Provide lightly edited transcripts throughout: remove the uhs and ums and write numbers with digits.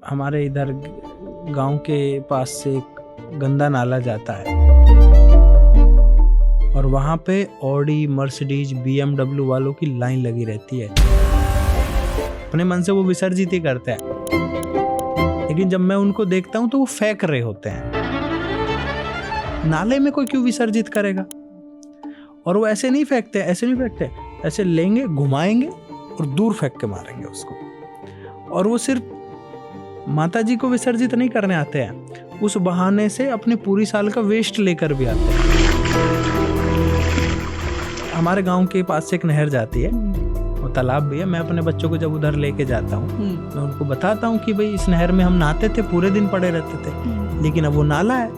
हमारे इधर गांव के पास से एक गंदा नाला जाता है और वहाँ पे ऑडी, मर्सिडीज, BMW वालों की लाइन लगी रहती है। अपने मन से वो विसर्जित ही करते हैं, लेकिन जब मैं उनको देखता हूँ तो वो फेंक रहे होते हैं। नाले में कोई क्यों विसर्जित करेगा? और वो ऐसे नहीं फेंकते, ऐसे लेंगे, घुमाएंगे और दूर फेंक के मारेंगे उसको। और वो सिर्फ माता जी को विसर्जित नहीं करने आते हैं, उस बहाने से अपने पूरी साल का वेस्ट लेकर भी आते हैं। हमारे गांव के पास से एक नहर जाती है, वो तालाब भी है। मैं अपने बच्चों को जब उधर लेके जाता हूँ, मैं उनको बताता हूँ कि भाई इस नहर में हम नहाते थे, पूरे दिन पड़े रहते थे, लेकिन अब वो नाला है।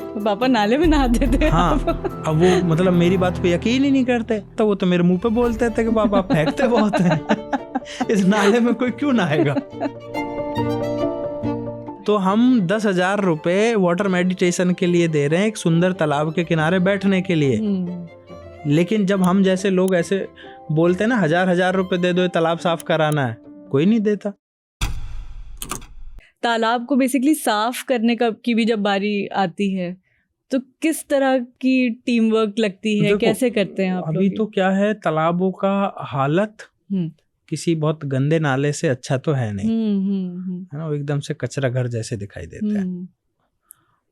तो पापा नाले में नहाते थे। हाँ, अब वो मतलब मेरी बात पे यकीन ही नहीं करते, तो वो तो मेरे मुंह पे बोलते थे कि पापा फेंकते बहुत हैं। इस नाले में कोई क्यों नहाएगा? तो हम 10,000 रुपए वाटर मेडिटेशन के लिए दे रहे हैं, एक सुंदर तालाब के किनारे बैठने के लिए। लेकिन जब हम जैसे लोग ऐसे बोलते हैं ना, 1,000 रुपए दे दो, तालाब साफ कराना है, कोई नहीं देता। तालाब को बेसिकली साफ करने की भी जब बारी आती है तो किस तरह की टीम वर्क लगती है, कैसे करते हैं आप? अभी तो क्या है, तालाबों का हालत किसी बहुत गंदे नाले से अच्छा तो है नहीं, है ना। वो एकदम से कचरा घर जैसे दिखाई देते हैं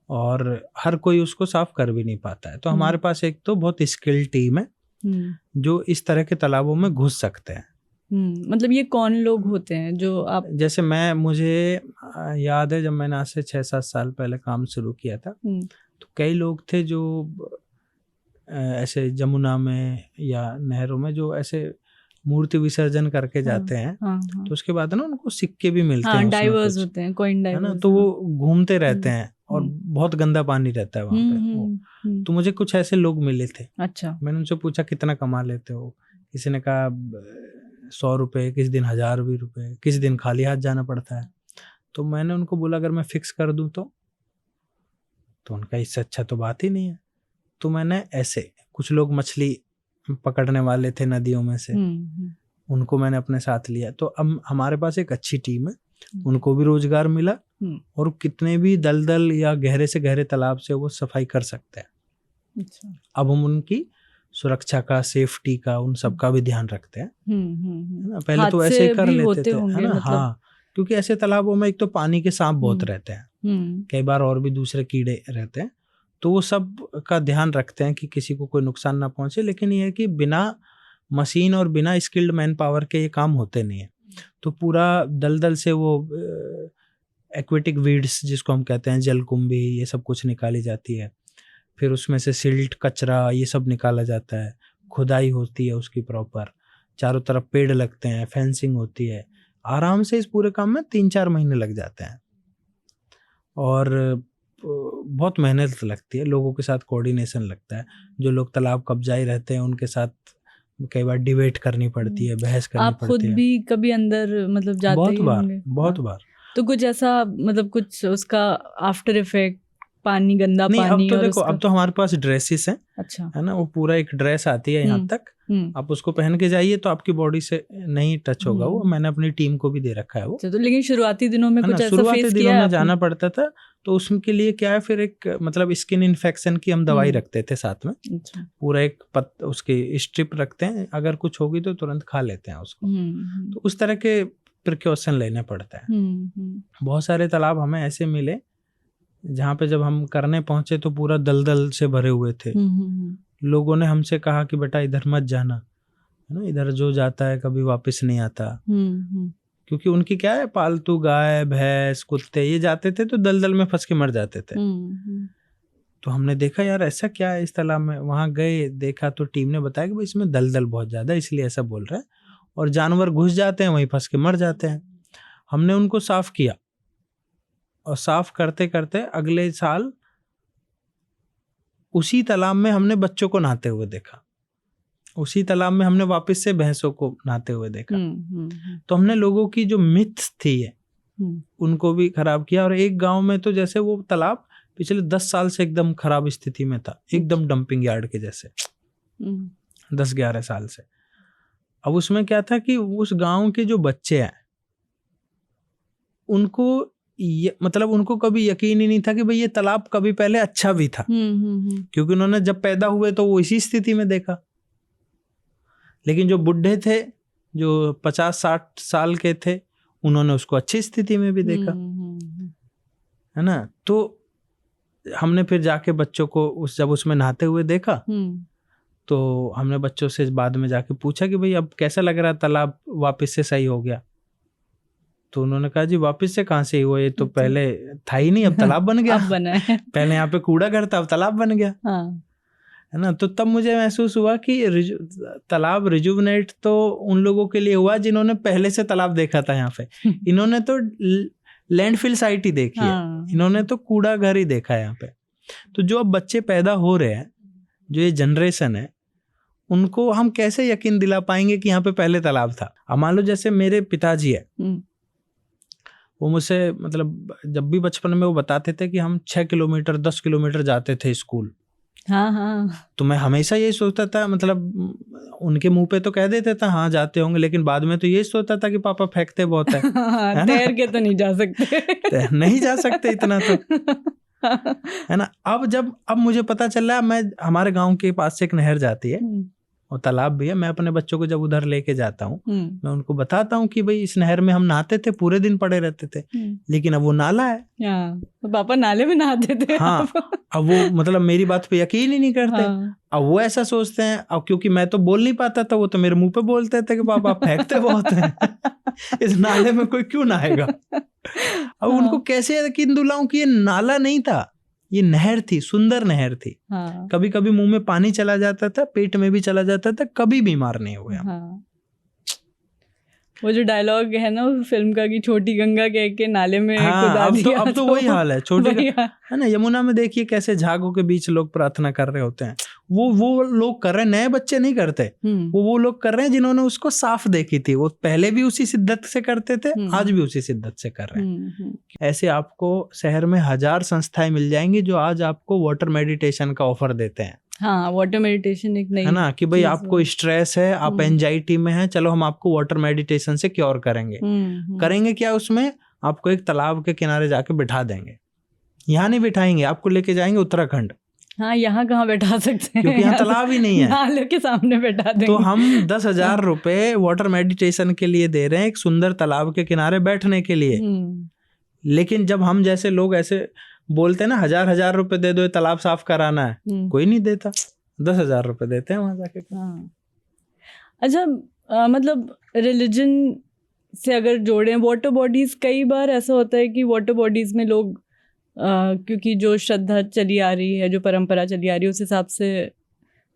और हर कोई उसको साफ कर भी नहीं पाता है। तो हमारे पास एक तो बहुत स्किल्ड टीम है जो इस तरह के तालाबों में घुस सकते हैं। मतलब ये कौन लोग होते हैं जो आप? जैसे मुझे याद है, जब मैंने आज से 6-7 साल पहले काम शुरू किया था, तो कई लोग थे जो ऐसे जमुना में या नहरों में जो ऐसे मूर्ति विसर्जन करके जाते हैं। तो उसके बाद ना उनको सिक्के भी मिलते हैं, डाइवर्स होते हैं, कॉइन डाइवर्स, है ना। तो वो घूमते रहते हैं और बहुत गंदा पानी रहता है वहाँ पे। तो मुझे कुछ ऐसे लोग मिले थे। अच्छा। मैंने उनसे पूछा कितना कमा लेते हो? किसी ने कहा 100 रुपए, किसी दिन 1,000 रुपए, किसी दिन खाली हाथ जाना पड़ता है। तो मैंने उनको बोला अगर मैं फिक्स कर दूं तो उनका इससे अच्छा तो बात ही नहीं है। तो मैंने ऐसे कुछ लोग मछली पकड़ने वाले थे नदियों में से, उनको मैंने अपने साथ लिया। तो अब हमारे पास एक अच्छी टीम है, उनको भी रोजगार मिला और कितने भी दलदल या गहरे से गहरे तालाब से वो सफाई कर सकते हैं। अच्छा। अब हम उनकी सुरक्षा का, सेफ्टी का, उन सब का भी ध्यान रखते हैं। पहले तो ऐसे ही कर लेते थे, है ना। हाँ, क्योंकि ऐसे तालाबों में एक तो पानी के सांप बहुत रहते हैं, कई बार और भी दूसरे कीड़े रहते हैं, तो वो सब का ध्यान रखते हैं कि किसी को कोई नुकसान ना पहुंचे। लेकिन ये है कि बिना मशीन और बिना स्किल्ड मैन पावर के ये काम होते नहीं है। तो पूरा दलदल से वो एक्वेटिक वीड्स जिसको हम कहते हैं, जलकुंभी, ये सब कुछ निकाली जाती है। फिर उसमें से सिल्ट, कचरा, ये सब निकाला जाता है। खुदाई होती है उसकी प्रॉपर, चारों तरफ पेड़ लगते हैं, फेंसिंग होती है। आराम से इस पूरे काम में 3-4 महीने लग जाते हैं और बहुत मेहनत लगती है। लोगों के साथ कोऑर्डिनेशन लगता है। जो लोग तालाब कब्जाई रहते हैं उनके साथ कई बार डिबेट करनी पड़ती है, बहस करनी पड़ती है। आप खुद भी कभी अंदर मतलब जाते ही होंगे? बहुत बार। तो कुछ ऐसा मतलब कुछ उसका आफ्टर इफेक्ट, पानी, गंदा नहीं, पानी? अब तो देखो, अब तो हमारे पास ड्रेसेस हैं। अच्छा। है ना, वो पूरा एक ड्रेस आती है यहाँ तक, आप उसको पहन के जाइए तो आपकी बॉडी से नहीं टच होगा वो। मैंने अपनी टीम को भी दे रखा है वो। तो लेकिन शुरुआती दिनों में कुछ ऐसा फेस किया? शुरुआती दिनों में जाना पड़ता था, तो उसके लिए क्या है, फिर एक मतलब स्किन इन्फेक्शन की हम दवाई रखते थे साथ में। पूरा एक उसकी स्ट्रिप रखते हैं, अगर कुछ होगी तो तुरंत खा लेते हैं उसको। तो उस तरह के प्रिकॉशन लेने पड़ता है। बहुत सारे तालाब हमें ऐसे मिले जहाँ पे जब हम करने पहुंचे तो पूरा दलदल से भरे हुए थे। लोगों ने हमसे कहा कि बेटा इधर मत जाना, है ना, इधर जो जाता है कभी वापस नहीं आता। क्योंकि उनकी क्या है, पालतू गाय, भैंस, कुत्ते, ये जाते थे तो दलदल में फंस के मर जाते थे। तो हमने देखा यार ऐसा क्या है इस तालाब में। वहां गए, देखा तो टीम ने बताया कि भाई इसमें दलदल बहुत ज्यादा है, इसलिए ऐसा बोल रहे हैं, और जानवर घुस जाते हैं, वहीं फंस के मर जाते हैं। हमने उनको साफ किया और साफ करते करते अगले साल उसी तालाब में हमने बच्चों को नहाते हुए देखा, उसी तालाब में हमने वापस से भैंसों को नहाते हुए देखा। तो हमने लोगों की जो मिथ्स थी उनको भी खराब किया। और एक गांव में तो जैसे वो तालाब पिछले 10 साल से एकदम खराब स्थिति में था, एकदम डंपिंग यार्ड के जैसे, 10-11 साल से। अब उसमें क्या था कि उस गांव के जो बच्चे हैं उनको मतलब उनको कभी यकीन ही नहीं था कि भाई ये तालाब कभी पहले अच्छा भी था, क्योंकि उन्होंने जब पैदा हुए तो वो इसी स्थिति में देखा। लेकिन जो बुढ़े थे, जो 50-60 साल के थे, उन्होंने उसको अच्छी स्थिति में भी देखा, है ना। तो हमने फिर जाके बच्चों को जब उसमें नहाते हुए देखा, तो हमने बच्चों से बाद में जाके पूछा कि भाई अब कैसा लग रहा है, तालाब वापस से सही हो गया? तो उन्होंने कहा जी वापस से कहाँ से हुआ, ये तो पहले था ही नहीं, अब तालाब बन गया। अब बना है। पहले यहाँ पे कूड़ा घर था, अब तालाब बन गया। है ना। तो तब मुझे महसूस हुआ कि तालाब रिजुवनेट तो उन लोगों के लिए हुआ जिन्होंने पहले से तालाब देखा था यहाँ पे। इन्होंने तो लैंडफिल साइट ही देखी है, इन्होंने तो कूड़ा घर ही देखा है यहाँ पे। तो जो अब बच्चे पैदा हो रहे हैं, जो ये जनरेशन है, उनको हम कैसे यकीन दिला पाएंगे कि यहाँ पे पहले तालाब था? अब मान लो जैसे मेरे पिताजी है, वो मुझसे मतलब जब भी बचपन में वो बताते थे कि हम 6 किलोमीटर 10 किलोमीटर जाते थे स्कूल। तो मैं हमेशा यही सोचता था, मतलब उनके मुंह पे तो कह देते था हाँ जाते होंगे, लेकिन बाद में तो यही सोचता था कि पापा फेंकते बहुत है। तैर के तो नहीं जा सकते। नहीं जा सकते इतना तो, है ना। अब मुझे पता चल रहा है, मैं हमारे गांव के पास से एक नहर जाती है और तालाब भी है। मैं अपने बच्चों को जब उधर लेके जाता हूँ, मैं उनको बताता हूँ कि भाई इस नहर में हम नहाते थे, पूरे दिन पड़े रहते थे, लेकिन अब वो नाला है। तो पापा नाले में नहाते थे। हाँ, अब वो मतलब मेरी बात पे यकीन ही नहीं करते। अब वो ऐसा सोचते हैं, अब क्योंकि मैं तो बोल नहीं पाता था, वो तो मेरे मुंह पे बोलते थे कि पापा आप फेंकते बहुत हैं। इस नाले में कोई क्यों नहाएगा? अब उनको कैसे यकीन दिलाऊं कि ये नाला नहीं था, ये नहर थी, सुंदर नहर थी। कभी कभी मुंह में पानी चला जाता था, पेट में भी चला जाता था, कभी बीमार नहीं हुए हम। वो जो डायलॉग है ना फिल्म का कि छोटी गंगा कह के नाले में कुदा दिया, अब तो वही हाल है। छोटी है ना, यमुना में देखिए कैसे झागों के बीच लोग प्रार्थना कर रहे होते हैं। वो लोग कर रहे हैं, नए बच्चे नहीं करते। वो लोग कर रहे हैं जिन्होंने उसको साफ देखी थी। वो पहले भी उसी शिद्दत से करते थे, आज भी उसी शिद्दत से कर रहे हैं। ऐसे आपको शहर में 1000 संस्थाएं मिल जाएंगी जो आज आपको वाटर मेडिटेशन का ऑफर देते हैं। हाँ, वाटर मेडिटेशन एक नई, है ना, कि भाई आपको स्ट्रेस है, आप एंजाइटी में हैं, चलो हम आपको वाटर मेडिटेशन से क्योर करेंगे। करेंगे क्या? उसमें आपको एक तालाब के किनारे जाके बिठा देंगे। यहाँ नहीं बिठाएंगे, आपको लेके जाएंगे उत्तराखंड। हाँ, यहाँ कहाँ बैठा सकते हैं, क्योंकि यहाँ तालाब ही नहीं है। नाले के सामने बैठा देंगे। तो हम 10,000 रुपए वाटर मेडिटेशन के लिए दे रहे हैं, एक सुंदर तालाब के किनारे बैठने के लिए। लेकिन जब हम जैसे लोग ऐसे बोलते हैं ना, 1000 रुपए दे दो, तालाब साफ कराना है, कोई नहीं देता। 10,000 रुपए देते हैं वहां जाके। अच्छा, मतलब रिलीजन से अगर जोड़ें वाटर बॉडीज, कई बार ऐसा होता है कि वाटर बॉडीज में लोग क्योंकि जो श्रद्धा चली आ रही है, जो परंपरा चली आ रही है, उस हिसाब से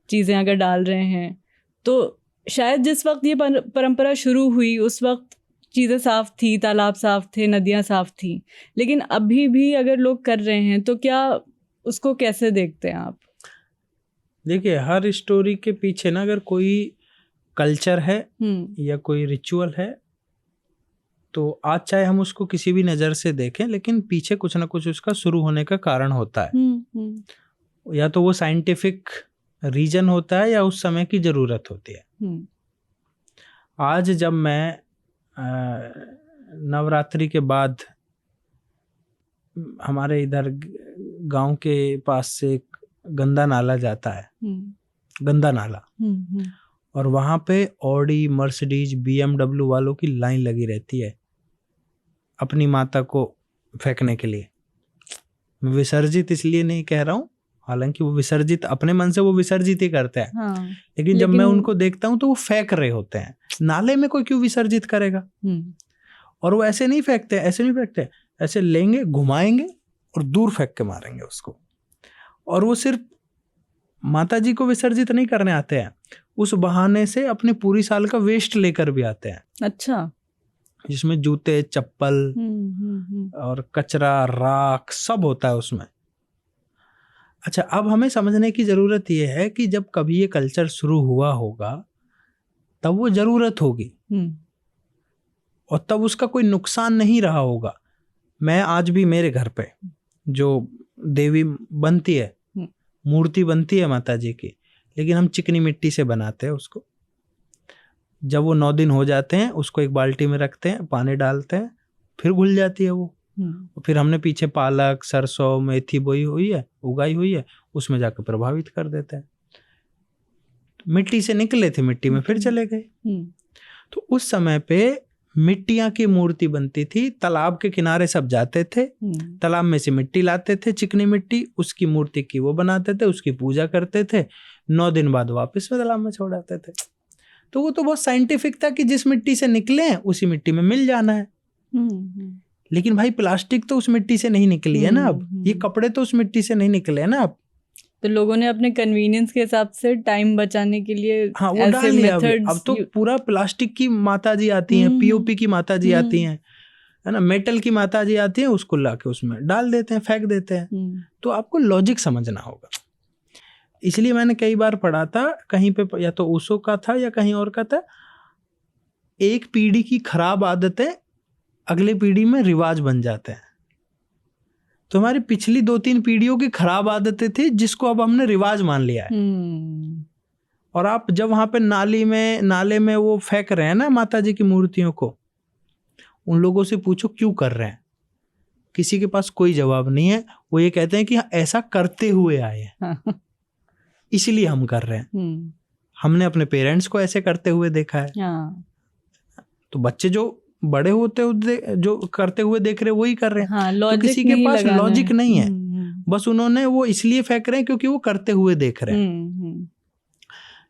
चीज़ें अगर डाल रहे हैं, तो शायद जिस वक्त ये परंपरा शुरू हुई उस वक्त चीज़ें साफ थी, तालाब साफ थे, नदियाँ साफ थी। लेकिन अभी भी अगर लोग कर रहे हैं तो क्या उसको कैसे देखते हैं आप? देखिए, हर स्टोरी के पीछे ना अगर कोई कल्चर है या कोई रिचुअल है, तो आज चाहे हम उसको किसी भी नज़र से देखें, लेकिन पीछे कुछ ना कुछ उसका शुरू होने का कारण होता है। या तो वो साइंटिफिक रीजन होता है या उस समय की ज़रूरत होती है। आज जब मैं नवरात्रि के बाद हमारे इधर गांव के पास से एक गंदा नाला जाता है, गंदा नाला, और वहां पे ऑडी, मर्सिडीज, BMW वालों की लाइन लगी रहती है अपनी माता को फेंकने के लिए। मैं विसर्जित इसलिए नहीं कह रहा हूँ, हालांकि वो विसर्जित अपने मन से वो विसर्जित ही करते हैं। हाँ, लेकिन जब मैं उनको देखता हूँ तो वो फेंक रहे होते हैं। नाले में कोई क्यों विसर्जित करेगा? और वो ऐसे नहीं फेंकते, ऐसे लेंगे, घुमाएंगे और दूर फेंक के मारेंगे उसको। और वो सिर्फ माता जी को विसर्जित नहीं करने आते हैं, उस बहाने से अपने पूरी साल का वेस्ट लेकर भी आते हैं। अच्छा, जिसमें जूते, चप्पल और कचरा, राख सब होता है उसमें। अच्छा, अब हमें समझने की जरूरत यह है कि जब कभी ये कल्चर शुरू हुआ होगा तब वो जरूरत होगी और तब उसका कोई नुकसान नहीं रहा होगा। मैं आज भी मेरे घर पे जो देवी बनती है, मूर्ति बनती है माता जी की, लेकिन हम चिकनी मिट्टी से बनाते हैं उसको। जब वो 9 दिन हो जाते हैं उसको एक बाल्टी में रखते हैं, पानी डालते हैं, फिर घुल जाती है वो। फिर हमने पीछे पालक, सरसों, मेथी बोई हुई है, उगाई हुई है, उसमें जाकर प्रभावित कर देते हैं। मिट्टी से निकले थे, मिट्टी में फिर चले गए। तो उस समय पे मिट्टियां की मूर्ति बनती थी, तालाब के किनारे सब जाते थे, तालाब में से मिट्टी लाते थे, चिकनी मिट्टी, उसकी मूर्ति की वो बनाते थे, उसकी पूजा करते थे, 9 दिन बाद वापस में तालाब में छोड़ आते थे। तो वो तो बहुत साइंटिफिक था कि जिस मिट्टी से निकले हैं उसी मिट्टी में मिल जाना है। लेकिन भाई प्लास्टिक तो उस मिट्टी से नहीं निकली है ना, अब ये कपड़े तो उस मिट्टी से नहीं निकले है ना। अब तो लोगों ने अपने कन्वीनियंस के हिसाब से टाइम बचाने के लिए हाँ वो डाल लिया। अब तो पूरा प्लास्टिक की माताजी आती हैं, पीओपी की माताजी आती हैं, है ना, मेटल की माताजी आती हैं, उसको लाके उसमें डाल देते हैं, फेंक देते हैं। तो आपको लॉजिक समझना होगा। इसलिए मैंने कई बार पढ़ा था कहीं पे, या तो ओशो का था या कहीं और का था, एक पीढ़ी की खराब आदतें अगली पीढ़ी में रिवाज बन जाते हैं। तो हमारी पिछली 2-3 पीढ़ियों की खराब आदतें थी जिसको अब हमने रिवाज मान लिया है। और आप जब वहां पे नाले में वो फेंक रहे हैं ना माताजी की मूर्तियों को, उन लोगों से पूछो क्यों कर रहे हैं, किसी के पास कोई जवाब नहीं है। वो ये कहते हैं कि ऐसा करते हुए आए हैं, इसलिए हम कर रहे हैं। हमने अपने पेरेंट्स को ऐसे करते हुए देखा है। तो बच्चे जो बड़े होते जो करते हुए देख रहे वही कर रहे हैं। तो किसी के पास लॉजिक नहीं है, बस उन्होंने वो इसलिए फेंक रहे हैं क्योंकि वो करते हुए देख रहे हैं।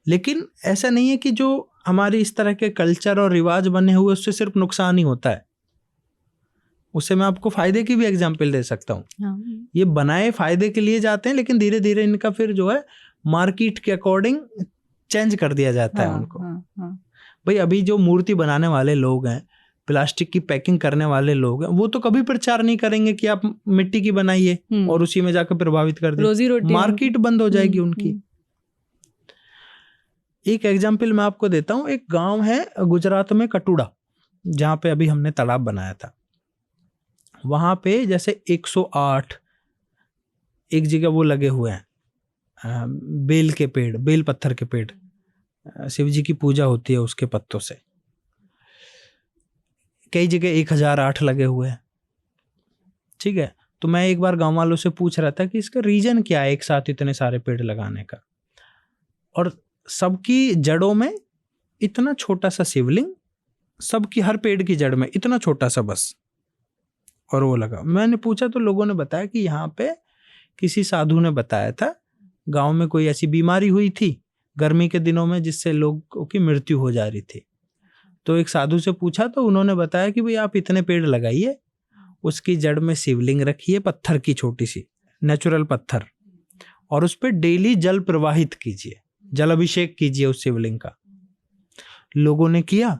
लेकिन ऐसा नहीं है कि जो हमारी इस तरह के कल्चर और रिवाज बने हुए उससे सिर्फ नुकसान ही होता है। उससे मैं आपको फायदे की भी एग्जांपल दे सकता हूँ। ये बनाए फायदे के लिए जाते हैं, लेकिन धीरे धीरे इनका फिर जो है मार्केट के अकॉर्डिंग चेंज कर दिया जाता है उनको। भाई अभी जो मूर्ति बनाने वाले लोग हैं, प्लास्टिक की पैकिंग करने वाले लोग हैं, वो तो कभी प्रचार नहीं करेंगे कि आप मिट्टी की बनाइए और उसी में जाकर प्रभावित कर दीजिए, रोजी रोटी मार्केट बंद हो जाएगी उनकी। एक एग्जांपल मैं आपको देता हूँ। एक गांव है गुजरात में, कटुड़ा, जहाँ पे अभी हमने तालाब बनाया था। वहां पे जैसे 108 एक जगह वो लगे हुए हैं, बेल के पेड़, बेल पत्थर के पेड़, शिव जी की पूजा होती है उसके पत्तों से। कई जगह 1008 लगे हुए हैं। ठीक है, तो मैं एक बार गांव वालों से पूछ रहा था कि इसका रीजन क्या है एक साथ इतने सारे पेड़ लगाने का, और सबकी जड़ों में इतना छोटा सा शिवलिंग, सबकी हर पेड़ की जड़ में इतना छोटा सा बस, और वो लगा। मैंने पूछा तो लोगों ने बताया कि यहाँ पे किसी साधु ने बताया था गांव में कोई ऐसी बीमारी हुई थी गर्मी के दिनों में जिससे लोगों की मृत्यु हो जा रही थी। तो एक साधु से पूछा तो उन्होंने बताया कि भाई आप इतने पेड़ लगाइए, उसकी जड़ में शिवलिंग रखिए, पत्थर की छोटी सी नेचुरल पत्थर, और उस पर डेली जल प्रवाहित कीजिए, जल अभिषेक कीजिए उस शिवलिंग का। लोगों ने किया,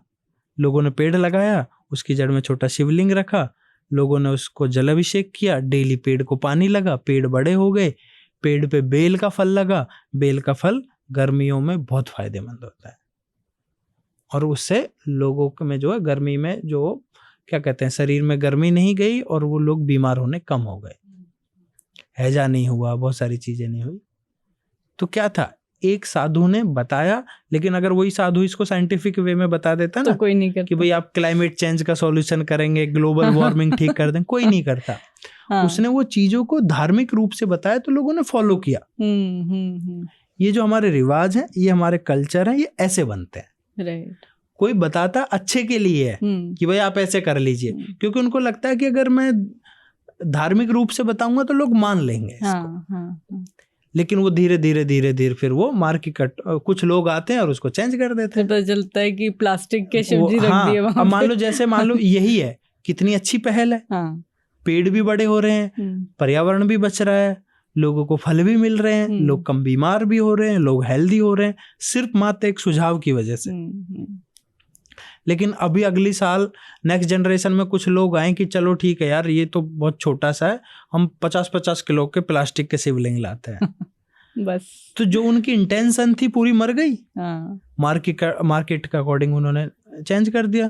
लोगों ने पेड़ लगाया, उसकी जड़ में छोटा शिवलिंग रखा, लोगों ने उसको जल अभिषेक किया, डेली पेड़ को पानी लगा, पेड़ बड़े हो गए, पेड़ पे बेल का फल लगा। बेल का फल गर्मियों में बहुत फायदेमंद होता है, और उससे लोगों में जो है गर्मी में जो क्या कहते हैं शरीर में गर्मी नहीं गई और वो लोग बीमार होने कम हो गए, हैजा नहीं हुआ, बहुत सारी चीजें नहीं हुई। तो क्या था, एक साधु ने बताया, लेकिन अगर वही साधु इसको साइंटिफिक वे में बता देता ना, तो कोई नहीं करता कि भाई आप क्लाइमेट चेंज का सॉल्यूशन करेंगे, ग्लोबल वार्मिंग ठीक कर दें, कोई नहीं करता। उसने वो चीजों को धार्मिक रूप से बताया तो लोगों ने फॉलो किया। ये जो हमारे रिवाज हैं, ये हमारे कल्चर हैं, ये ऐसे बनते हैं। राइट। कोई बताता अच्छे के लिए है कि भाई आप ऐसे कर लीजिए, क्योंकि उनको लगता है कि अगर मैं धार्मिक रूप से बताऊंगा तो लोग मान लेंगे इसको। लेकिन वो धीरे धीरे फिर वो मार्केट कुछ लोग आते हैं और उसको चेंज कर देते हैं। पता चलता है कि प्लास्टिक के शिव जी रख दिए वहां। अब मान लो यही है, कितनी अच्छी पहल है। पेड़ भी बड़े हो रहे हैं, पर्यावरण भी बच रहा है, लोगों को फल भी मिल रहे हैं, लोग कम बीमार भी हो रहे हैं, लोग हेल्दी हो रहे हैं, सिर्फ मात्र एक सुझाव की वजह से। लेकिन अभी अगली साल नेक्स्ट जनरेशन में कुछ लोग आए कि चलो ठीक है यार, ये तो बहुत छोटा सा है, हम 50-50 किलो के प्लास्टिक के शिवलिंग लाते हैं। बस तो जो उनकी इंटेंशन थी पूरी मर गई। मार्केट के अकॉर्डिंग उन्होंने चेंज कर दिया।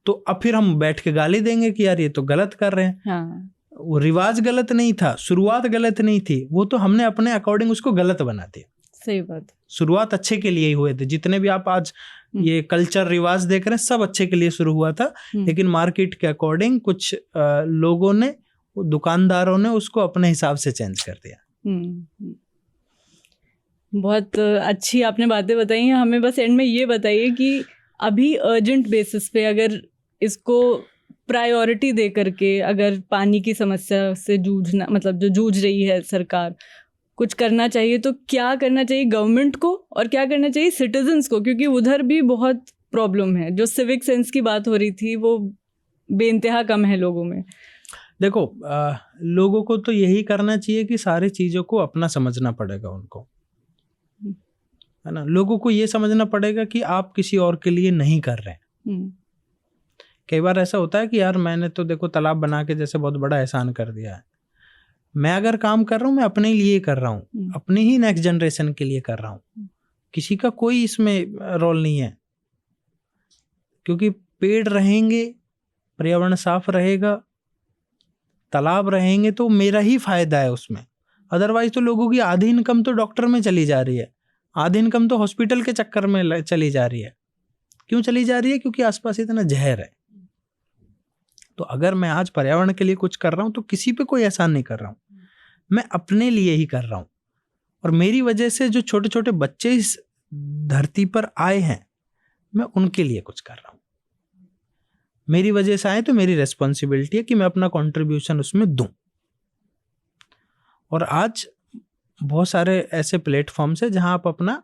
तो अब फिर हम बैठ के गाली देंगे कि यार ये तो गलत कर रहे हैं। वो रिवाज गलत नहीं था, शुरुआत गलत नहीं थी, वो तो हमने अपने अकॉर्डिंग उसको गलत बना दिया। सही बात। शुरुआत अच्छे के लिए ही हुए थे। जितने भी आप आज ये कल्चर रिवाज देख रहे हैं, सब अच्छे के लिए शुरू हुआ था, लेकिन मार्केट के अकॉर्डिंग कुछ लोगों ने, दुकानदारों ने उसको अपने हिसाब से चेंज कर दिया। बहुत अच्छी आपने बातें बताई हैं। हमें बस एंड में ये बताइए कि अभी अर्जेंट बेसिस पे अगर इसको प्रायोरिटी दे करके अगर पानी की समस्या से जूझना, मतलब जो जूझ रही है सरकार, कुछ करना चाहिए तो क्या करना चाहिए गवर्नमेंट को और क्या करना चाहिए सिटीजन्स को? क्योंकि उधर भी बहुत प्रॉब्लम है। जो सिविक सेंस की बात हो रही थी वो बेइंतहा कम है लोगों में। देखो, लोगों को तो यही करना चाहिए कि सारी चीज़ों को अपना समझना पड़ेगा उनको, है ना। लोगों को ये समझना पड़ेगा कि आप किसी और के लिए नहीं कर रहे हैं। कई बार ऐसा होता है कि यार मैंने तो देखो तालाब बना के जैसे बहुत बड़ा एहसान कर दिया है। मैं अगर काम कर रहा हूँ मैं अपने लिए कर रहा हूँ, अपनी ही नेक्स्ट जनरेशन के लिए कर रहा हूँ, किसी का कोई इसमें रोल नहीं है। क्योंकि पेड़ रहेंगे, पर्यावरण साफ रहेगा, तालाब रहेंगे तो मेरा ही फायदा है उसमें। अदरवाइज तो लोगों की आधी इनकम तो डॉक्टर में चली जा रही है, आधी इनकम तो हॉस्पिटल के चक्कर में चली जा रही है। क्यों चली जा रही है? क्योंकि आसपास इतना जहर है। तो अगर मैं आज पर्यावरण के लिए कुछ कर रहा हूं तो किसी पे कोई एहसान नहीं कर रहा हूं, मैं अपने लिए ही कर रहा हूं। और मेरी वजह से जो छोटे छोटे बच्चे इस धरती पर आए हैं, मैं उनके लिए कुछ कर रहा हूं। मेरी वजह से आए तो मेरी रिस्पॉन्सिबिलिटी है कि मैं अपना कंट्रीब्यूशन उसमें दूं। और आज बहुत सारे ऐसे प्लेटफॉर्म्स है जहां आप अपना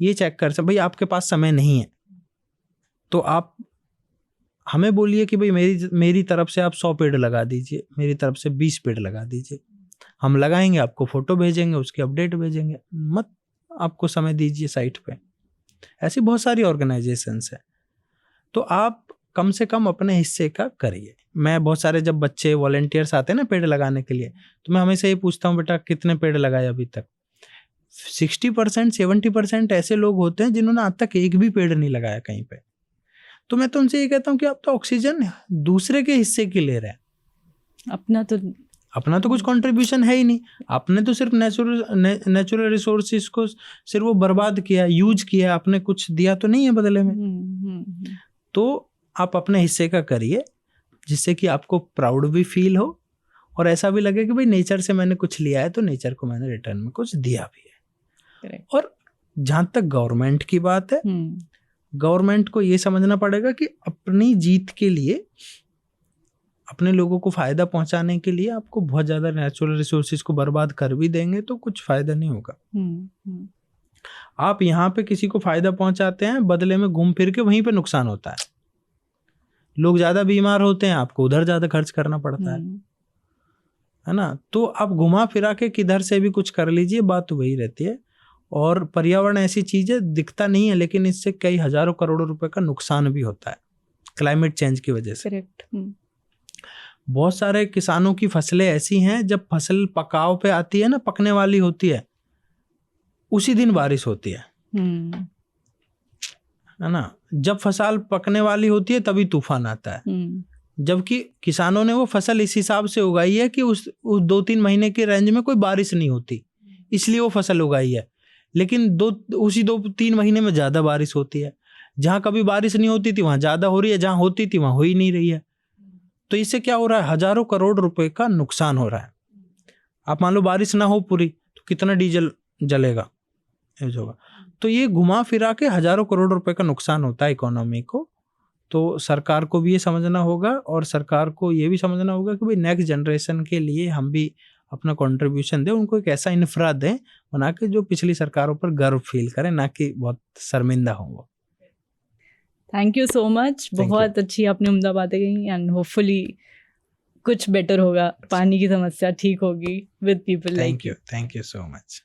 ये चेक कर सकते। भाई आपके पास समय नहीं है तो आप हमें बोलिए कि भाई मेरी तरफ से आप 100 पेड़ लगा दीजिए, मेरी तरफ से 20 पेड़ लगा दीजिए। हम लगाएंगे, आपको फोटो भेजेंगे, उसकी अपडेट भेजेंगे। मत आपको समय दीजिए साइट पे। ऐसी बहुत सारी ऑर्गेनाइजेशंस है, तो आप कम से कम अपने हिस्से का करिए। मैं बहुत सारे जब बच्चे वॉलंटियर्स आते हैं ना पेड़ लगाने के लिए, तो मैं हमेशा ये पूछता हूँ, बेटा कितने पेड़ लगाए अभी तक? 60% 70% ऐसे लोग होते हैं जिन्होंने आज तक एक भी पेड़ नहीं लगाया कहीं पे। तो मैं तो उनसे ये कहता हूँ कि आप तो ऑक्सीजन दूसरे के हिस्से की ले रहे हैं, अपना तो कुछ कंट्रीब्यूशन है ही नहीं। आपने तो सिर्फ नेचुरल रिसोर्सेज को सिर्फ वो बर्बाद किया, यूज किया, आपने कुछ दिया तो नहीं है बदले में। तो आप अपने हिस्से का करिए, जिससे कि आपको प्राउड भी फील हो और ऐसा भी लगे कि भाई नेचर से मैंने कुछ लिया है तो नेचर को मैंने रिटर्न में कुछ दिया भी है। और जहां तक गवर्नमेंट की बात है, गवर्नमेंट को ये समझना पड़ेगा कि अपनी जीत के लिए, अपने लोगों को फायदा पहुंचाने के लिए आपको बहुत ज्यादा नेचुरल रिसोर्सेज को बर्बाद कर भी देंगे तो कुछ फायदा नहीं होगा। आप यहाँ पे किसी को फायदा पहुंचाते हैं, बदले में घूम फिर के वहीं पे नुकसान होता है। लोग ज्यादा बीमार होते हैं, आपको उधर ज्यादा खर्च करना पड़ता है ना। तो आप घुमा फिरा के किधर से भी कुछ कर लीजिए, बात तो वही रहती है। और पर्यावरण ऐसी चीज है, दिखता नहीं है लेकिन इससे कई हजारों करोड़ों रुपए का नुकसान भी होता है क्लाइमेट चेंज की वजह से। बहुत सारे किसानों की फसलें ऐसी हैं, जब फसल पकाव पे आती है ना, पकने वाली होती है, उसी दिन बारिश होती है ना। जब फसल पकने वाली होती है तभी तूफान आता है, जबकि किसानों ने वो फसल इस हिसाब से उगाई है कि उस 2-3 महीने के रेंज में कोई बारिश नहीं होती, इसलिए वो फसल उगाई है। लेकिन उसी 2-3 महीने में ज्यादा बारिश होती है। जहां कभी बारिश नहीं होती थी वहां ज्यादा हो रही है, जहां होती थी वहां हो ही नहीं रही है। तो इससे क्या हो रहा है? हजारों करोड़ रुपए का नुकसान हो रहा है। आप मान लो बारिश ना हो पूरी तो कितना डीजल जलेगा, यूज होगा। तो ये घुमा फिरा के हजारों करोड़ रुपए का नुकसान होता है इकोनॉमी को। तो सरकार को भी ये समझना होगा, और सरकार को ये भी समझना होगा कि भाई नेक्स्ट जनरेशन के लिए हम भी अपना कंट्रीब्यूशन दें, उनको एक ऐसा इंफ्रा दें बना के जो पिछली सरकारों पर गर्व फील करें, ना कि बहुत शर्मिंदा हों वो। थैंक यू सो मच, बहुत अच्छी आपने उम्दा बातें कही, एंड होपफुली कुछ बेटर होगा, पानी की समस्या ठीक होगी with people like you. Thank you so much.